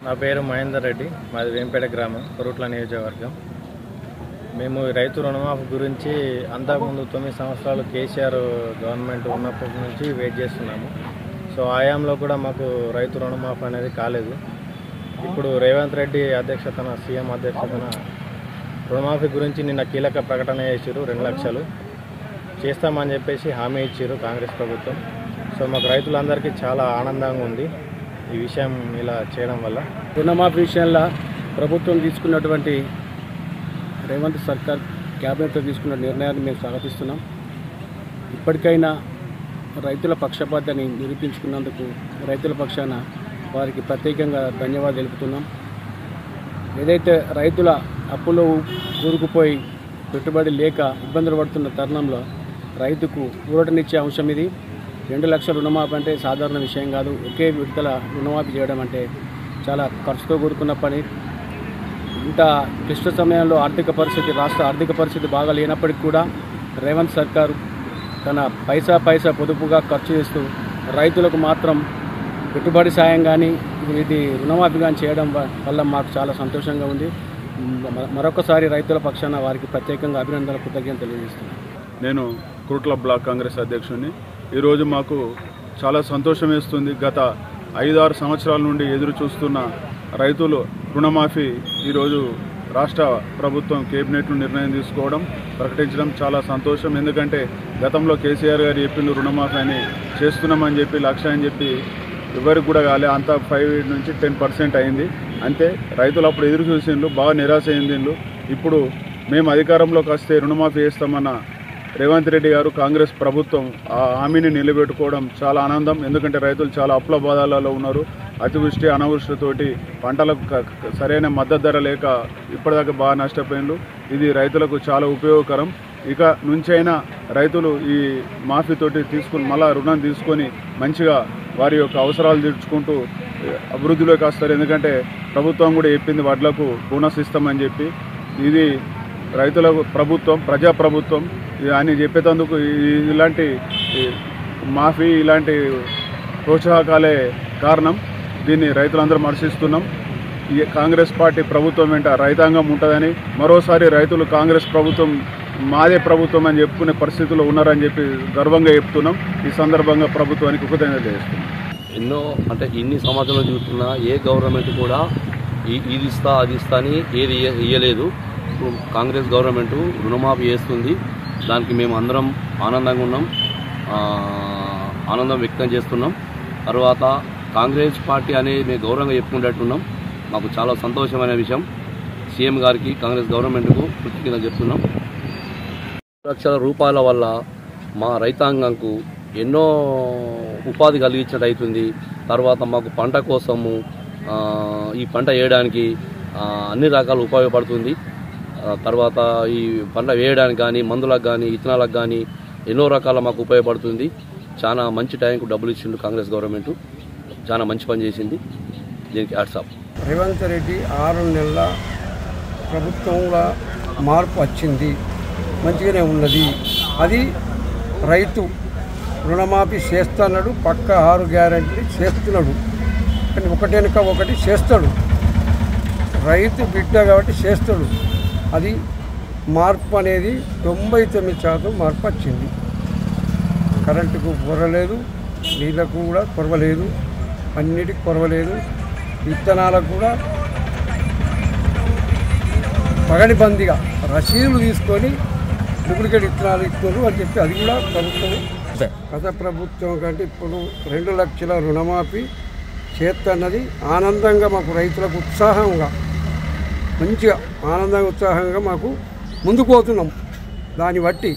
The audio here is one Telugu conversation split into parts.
నా పేరు మహేందర్ రెడ్డి, మాది వేంపేట గ్రామం, కొరుట్ల నియోజకవర్గం. మేము రైతు రుణమాఫీ గురించి అంతకుముందు 9 సంవత్సరాలు కేసీఆర్ గవర్నమెంట్ ఉన్నప్పటి నుంచి వెయిట్ చేస్తున్నాము. సో ఆయాంలో కూడా మాకు రైతు రుణమాఫీ అనేది కాలేదు. ఇప్పుడు రేవంత్ రెడ్డి అధ్యక్షతన, సీఎం అధ్యక్షతన రుణమాఫీ గురించి నిన్న కీలక ప్రకటన చేశారు. 2 లక్షలు చేస్తామని చెప్పేసి హామీ ఇచ్చారు కాంగ్రెస్ ప్రభుత్వం. సో మాకు రైతులందరికీ చాలా ఆనందంగా ఉంది ఈ విషయం ఇలా చేయడం వల్ల. రుణమాఫీ విషయంలో ప్రభుత్వం తీసుకున్నటువంటి రేవంత్ సర్కార్ క్యాబినెట్లో తీసుకున్న నిర్ణయాన్ని మేము స్వాగతిస్తున్నాం. ఇప్పటికైనా రైతుల పక్షపాతాన్ని నిరూపించుకున్నందుకు రైతుల పక్షాన వారికి ప్రత్యేకంగా ధన్యవాదాలు తెలుపుతున్నాం. ఏదైతే రైతుల అప్పులో కూరుకుపోయి పెట్టుబడి లేక ఇబ్బందులు పడుతున్న తరుణంలో రైతుకు ఊరటనిచ్చే అంశం ఇది. 2 లక్షల రుణమాఫీ అంటే సాధారణ విషయం కాదు. ఒకే విడతల రుణమాఫీ చేయడం అంటే చాలా ఖర్చుతో కూడుకున్న పని. ఇంత క్లిష్ట సమయంలో రాష్ట్ర ఆర్థిక పరిస్థితి బాగా లేనప్పటికీ కూడా రేవంత్ సర్కారు తన పైసా పొదుపుగా ఖర్చు చేస్తూ రైతులకు మాత్రం పెట్టుబడి సాయం కానీ ఇది రుణమాఫీ కానీ చేయడం వల్ల మాకు చాలా సంతోషంగా ఉంది. మరొకసారి రైతుల పక్షాన వారికి ప్రత్యేకంగా అభినందనలు, కృతజ్ఞతలు తెలియజేస్తున్నాను. నేను కొరుట్ల బ్లాక్ కాంగ్రెస్ అధ్యక్షుడిని. ఈరోజు మాకు చాలా సంతోషం వేస్తుంది. గత 5-6 సంవత్సరాల నుండి ఎదురు చూస్తున్న రైతులు రుణమాఫీ ఈరోజు రాష్ట్ర ప్రభుత్వం కేబినెట్లో నిర్ణయం తీసుకోవడం, ప్రకటించడం చాలా సంతోషం. ఎందుకంటే గతంలో కేసీఆర్ గారు చెప్పిండు రుణమాఫీ అని చేస్తున్నామని చెప్పి, లక్ష అని చెప్పి ఎవరికి కూడా కాలే. అంతా 5 నుంచి 10% అయింది. అంతే రైతులు అప్పుడు ఎదురు చూసిండ్రు, బాగా నిరాశ అయింది. ఇప్పుడు మేము అధికారంలోకి వస్తే రుణమాఫీ చేస్తామన్న రేవంత్ రెడ్డి గారు, కాంగ్రెస్ ప్రభుత్వం ఆ హామీని నిలబెట్టుకోవడం చాలా ఆనందం. ఎందుకంటే రైతులు చాలా అప్పుల బాధలలో ఉన్నారు. అతివృష్టి అనావృష్టితోటి పంటలకు సరైన మద్దతు ధర లేక ఇప్పటిదాకా బాగా నష్టపోయినారు. ఇది రైతులకు చాలా ఉపయోగకరం. ఇక నుంచైనా రైతులు ఈ మాఫీతోటి మళ్ళా రుణం తీసుకొని మంచిగా వారి యొక్క అవసరాలు తీర్చుకుంటూ అభివృద్ధిలోకి వస్తారు. ఎందుకంటే ప్రభుత్వం కూడా చెప్పింది వడ్లకు బోనస్ ఇస్తామని చెప్పి. ఇది రైతులకు ప్రభుత్వం, ప్రజాప్రభుత్వం అని చెప్పేందుకు ఇలాంటి మాఫీ, ఇలాంటి ప్రోత్సాహకాలే కారణం. దీన్ని రైతులందరూ హర్షిస్తున్నాం. ఈ కాంగ్రెస్ పార్టీ ప్రభుత్వం వెంట రైతాంగం ఉంటుందని, మరోసారి రైతులు కాంగ్రెస్ ప్రభుత్వం మాదే ప్రభుత్వం అని చెప్పుకునే పరిస్థితుల్లో ఉన్నారని చెప్పి గర్వంగా చెప్తున్నాం. ఈ సందర్భంగా ప్రభుత్వానికి కృతజ్ఞతలు చేస్తున్నాం. ఇన్ని సంవత్సరాలు చూస్తున్నా ఏ గవర్నమెంట్ కూడా ఇది ఇస్తా అది ఇస్తా అని ఏది ఇయ్యలేదు. కాంగ్రెస్ గవర్నమెంట్ రుణమాఫీ చేస్తుంది. దానికి మేము అందరం ఆనందంగా ఉన్నాం, ఆనందం వ్యక్తం చేస్తున్నాం. తర్వాత కాంగ్రెస్ పార్టీ అనేది మేము గౌరవంగా చెప్పుకునేట్టున్నాం. మాకు చాలా సంతోషమైన విషయం. సీఎం గారికి, కాంగ్రెస్ గవర్నమెంట్కు కృతజ్ఞతలు చెప్తున్నాం. 2 లక్షల రూపాయల వల్ల మా రైతాంగంకు ఎన్నో ఉపాధి కలిగించినట్టు అవుతుంది. తర్వాత మాకు పంట కోసము ఈ పంట వేయడానికి అన్ని రకాల ఉపయోగపడుతుంది. తర్వాత ఈ పంట వేయడానికి కానీ, మందులకు కానీ, విత్తనాలకు కానీ ఎన్నో రకాల మాకు ఉపయోగపడుతుంది. చాలా మంచి టైంకు డబ్బులు ఇచ్చిండు కాంగ్రెస్ గవర్నమెంట్. చాలా మంచి పని చేసింది. దీనికి హ్యాట్సాప్. రేవంత్ రెడ్డి 6 నెలల ప్రభుత్వంలో మార్పు వచ్చింది, మంచిగానే ఉన్నది. అది రైతు రుణమాఫీ చేస్తున్నాడు, పక్క 6 గ్యారెంటీలు చేస్తున్నాడు. కానీ ఒకటెనక ఒకటి చేస్తాడు. రైతు బిడ్డ కాబట్టి చేస్తాడు. అది మార్పు అనేది 99% మార్పు వచ్చింది. కరెంటుకు కొరవలేదు, నీళ్ళకు కూడా కొరవలేదు, అన్నిటికి కొరవలేదు. విత్తనాలకు కూడా పగడిబందిగా రసీదులు తీసుకొని డూప్లికేట్ విత్తనాలు ఇస్తున్నారు అని చెప్పి అది కూడా ప్రభుత్వం, గత ప్రభుత్వం కంటే ఇప్పుడు 2 లక్షల రుణమాఫీ చేస్తున్నది. ఆనందంగా మాకు రైతులకు ఉత్సాహంగా, మంచిగా ఆనందంగా ఉత్సాహంగా మాకు ముందుకు పోతున్నాం. దాన్ని బట్టి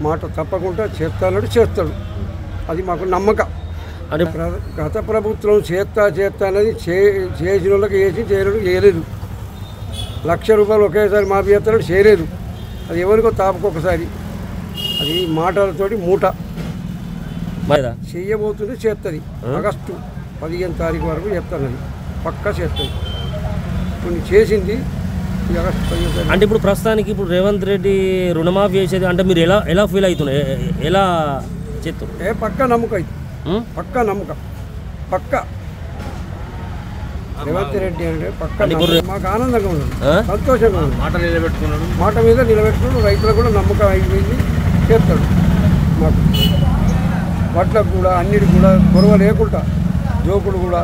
మాట తప్పకుండా చేస్తాడు. అది మాకు నమ్మకం. అంటే గత ప్రభుత్వం చేస్తా అనేది చేసిన వాళ్ళకి చేయలేదు. 1 లక్ష రూపాయలు ఒకేసారి మాఫీ చేస్తాడు, చేయలేదు. అది ఎవరికో తాపకొకసారి, అది మాటలతోటి మూట చేయబోతుంది. చేస్తుంది. ఆగస్టు 15 తారీఖు వరకు చేస్తాను. పక్కా చేస్తుంది. కొన్ని చేసింది. అంటే ఇప్పుడు ప్రస్తుతానికి ఇప్పుడు రేవంత్ రెడ్డి రుణమాఫీ చేసేది అంటే మీరు ఎలా ఫీల్ అవుతున్నారు, ఎలా చేస్తారు? పక్కా నమ్మకం, పక్కా నమ్మకం, పక్కా రేవంత్ రెడ్డి అంటే పక్క మాకు ఆనందంగా ఉంది, సంతోషంగా ఉంది. మాట మీద నిలబెట్టుకున్నాడు. రైతులకు కూడా నమ్మకం అయిపోయింది, చేస్తాడు. మాకు వడ్లకు కూడా అన్నిటికి కూడా గొడవ లేకుండా జోకుడు కూడా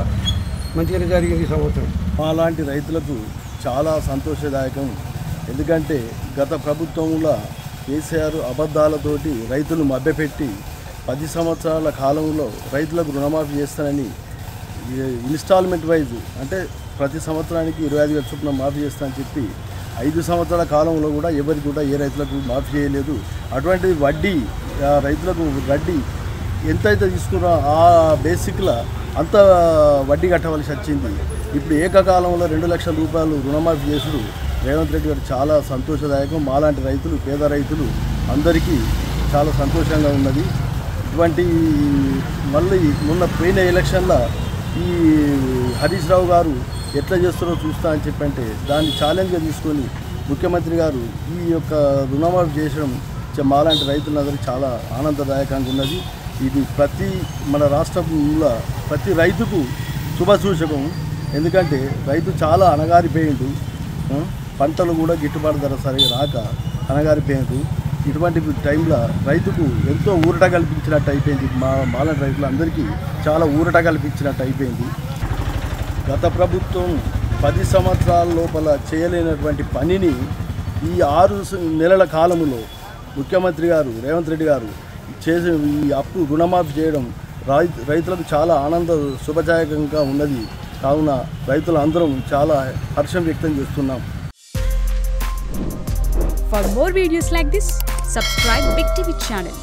మంచిగానే జరిగింది ఈ సంవత్సరం. అలాంటి రైతులకు చాలా సంతోషదాయకం. ఎందుకంటే గత ప్రభుత్వంలో కేసీఆర్ అబద్ధాలతోటి రైతులు మభ్యపెట్టి 10 సంవత్సరాల కాలంలో రైతులకు రుణమాఫీ చేస్తానని ఇన్స్టాల్మెంట్ వైజ్ అంటే ప్రతి సంవత్సరానికి 25,000 చొప్పున మాఫీ చేస్తానని చెప్పి 5 సంవత్సరాల కాలంలో కూడా ఎవరికి కూడా ఏ రైతులకు మాఫీ చేయలేదు. అటువంటి వడ్డీ రైతులకు వడ్డీ ఎంతైతే తీసుకున్నా ఆ బేసిక్లో అంత వడ్డీ కట్టవలసి వచ్చింది. ఇప్పుడు ఏకకాలంలో 2 లక్షల రూపాయలు రుణమాఫీ చేసుడు రేవంత్ రెడ్డి గారు చాలా సంతోషదాయకం. మాలాంటి రైతులు, పేద రైతులు అందరికీ చాలా సంతోషంగా ఉన్నది. ఇటువంటి మళ్ళీ మొన్న పోయిన ఎలక్షన్లో ఈ హరీష్ రావు గారు ఎట్లా చేస్తారో చూస్తా అని చెప్పంటే దాన్ని ఛాలెంజ్గా తీసుకొని ముఖ్యమంత్రి గారు ఈ యొక్క రుణమాఫీ చేయడం మాలాంటి రైతులందరికీ చాలా ఆనందదాయకంగా ఉన్నది. ఇది మన రాష్ట్రంలో ప్రతి రైతుకు శుభసూచకం. ఎందుకంటే రైతు చాలా అణగారిపోయిండు, పంటలు కూడా గిట్టుబాటు ధర సరిగా రాక అణగారిపోయిండు. ఇటువంటి టైంలో రైతుకు ఎంతో ఊరట కల్పించినట్టు అయిపోయింది. మాలాంటి రైతులందరికీ చాలా ఊరట కల్పించినట్టు అయిపోయింది. గత ప్రభుత్వం 10 సంవత్సరాల లోపల చేయలేనటువంటి పనిని ఈ 6 నెలల కాలంలో ముఖ్యమంత్రి గారు రేవంత్ రెడ్డి గారు చేసే ఈ అప్పు రుణమాఫీ చేయడం రైతులకు చాలా శుభదాయకంగా ఉన్నది. కావున రైతులు అందరం చాలా హర్షం వ్యక్తం చేస్తున్నాం. For more videos like this, subscribe Big TV channel.